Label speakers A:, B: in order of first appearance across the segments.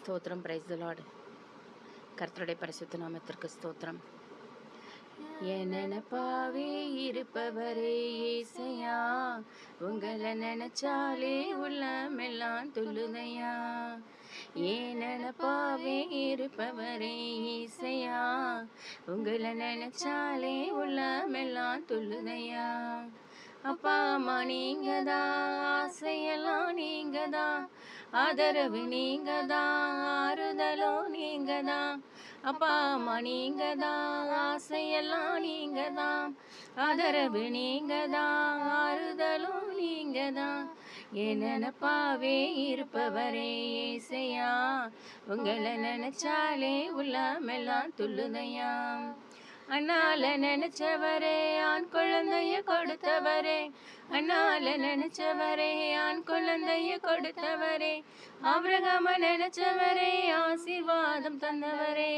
A: ஸ்தோத்திரம். Praise the Lord. கர்த்தருடைய பரிசுத்த நாமத்திற்கு ஸ்தோத்திரம். என் நினைப்பாவே இருப்பவரே இயேசையா, உங்களை நினைச்சாலே உள்ளமெல்லாம் துள்ளுதையா. என் நினைப்பாவே இருப்பவரே இயேசையா, உங்களை நினைச்சாலே உள்ளமெல்லாம் துள்ளுதையா. அப்பா அம்மா நீங்கதான், ஆசையெல்லாம் நீங்கதான், ஆதரவு நீங்கதான், ஆறுதலும் நீங்கதான். அப்பா அம்மா நீங்கதான், ஆசையெல்லாம் நீங்கதான், ஆதரவு நீங்கதான், ஆறுதலும் நீங்கதான். என் நினைப்பாவே இருப்பவரே இயேசையா, உங்களை நினைச்சாலே உள்ளமெல்லாம் துள்ளுதையா. அண்ணால நினைச்சவரே ஆண் குழந்தைய கொடுத்தவரே, அண்ணால நினைச்சவரே ஆண் குழந்தைய கொடுத்தவரே, ஆபிரகாம நினைச்சவரே ஆசீர்வாதம் தந்தவரே,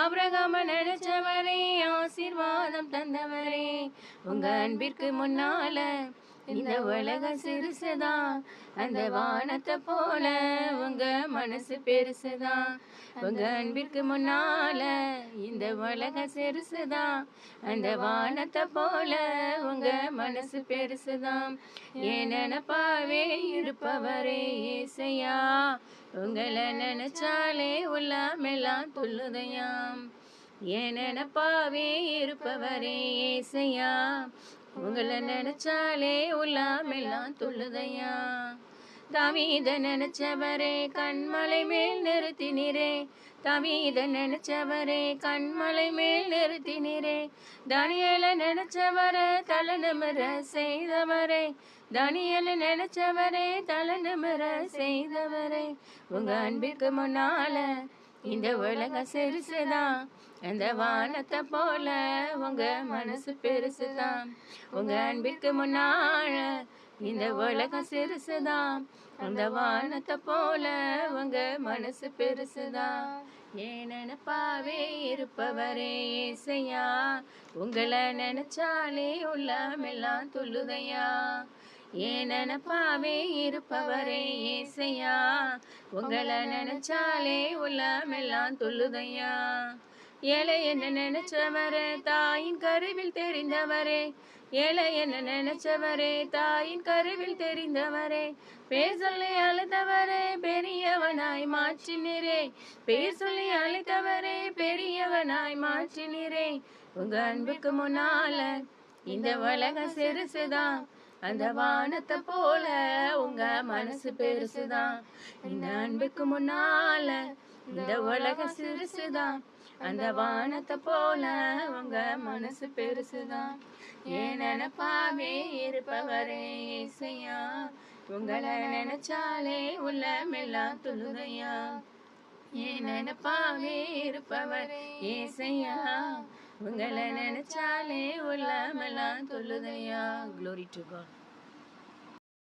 A: ஆபிரகாம நினைச்சவரே ஆசீர்வாதம் தந்தவரே. உங்க அன்பிற்கு முன்னால இந்த உலகம் சிறுசுதான், அந்த வானத்தை போல உங்க மனசு பெருசுதான். உங்க அன்பிற்கு முன்னால இந்த உலகம் சிறுசுதான், அந்த வானத்தை போல உங்க மனசு பெருசுதான். என் நினைப்பாவே இருப்பவரே இயேசையா, உங்களை நினைச்சாலே உள்ளமெல்லாம் துள்ளுதையாம். என் நினைப்பாவே இருப்பவரே இயேசையா, உங்களை நினைச்சாலே உள்ளமெல்லாம் துள்ளுதையா. தாவீத நினைச்சவரே கண்மலை மேல் நிறுத்தினீரே, தாவீத நினைச்சவரே கண்மலை மேல் நிறுத்தினீரே, தானியேல நினைச்சவரே தலை நிமிர செய்தவரே, தானியேல நினைச்சவரே தலை நிமிர செய்தவரே. உங்க அன்பிற்கு முன்னால இந்த உலகம் சிறுசுதான், அந்த வானத்தை போல உங்க மனசு பெருசுதான். உங்க அன்பிற்கு முன்னால இந்த உலகம் சிறுசுதான், அந்த வானத்தை போல உங்க மனசு பெருசுதான். ஏன் நினைப்பாவே இருப்பவரே இயேசையா, உங்களை நினைச்சாலே உள்ளமெல்லாம் துள்ளுதையா. ஏன் நினைப்பாவே இருப்பவரே இயேசையா, உங்களை நினைச்சாலே உள்ளமெல்லாம் துள்ளுதையா. ஏழை என்ன நினைச்சவரே தாயின் கருவில் தெரிந்தவரே, ஏழை என்ன நினைச்சவரே தாயின் கருவில் தெரிந்தவரே, பேர் சொல்லி அழைத்தவரே பெரியவனாய் மாற்றினீரே, பேர் சொல்லி அழைத்தவரே பெரியவனாய் மாற்றினீரே. உங்க அன்புக்கு முன்னால இந்த உலகம் சிறுசுதான், அந்த வானத்தை போல உங்க மனசு பெருசுதான். இந்த அன்புக்கு முன்னால இந்த உலகம் சிறுசுதான், அந்த வானத்தை போல உங்க மனசு பெருசுதான். ஏன் நினைப்பாவே இருப்பவரே இயேசையா, உங்களை நினைச்சாலே உள்ளமெல்லாம் துள்ளுதையா. ஏன் நினைப்பாவே இருப்பவரே இயேசையா, உங்களை நினைச்சாலே உள்ளமெல்லாம் துள்ளுதையா. Glory to God.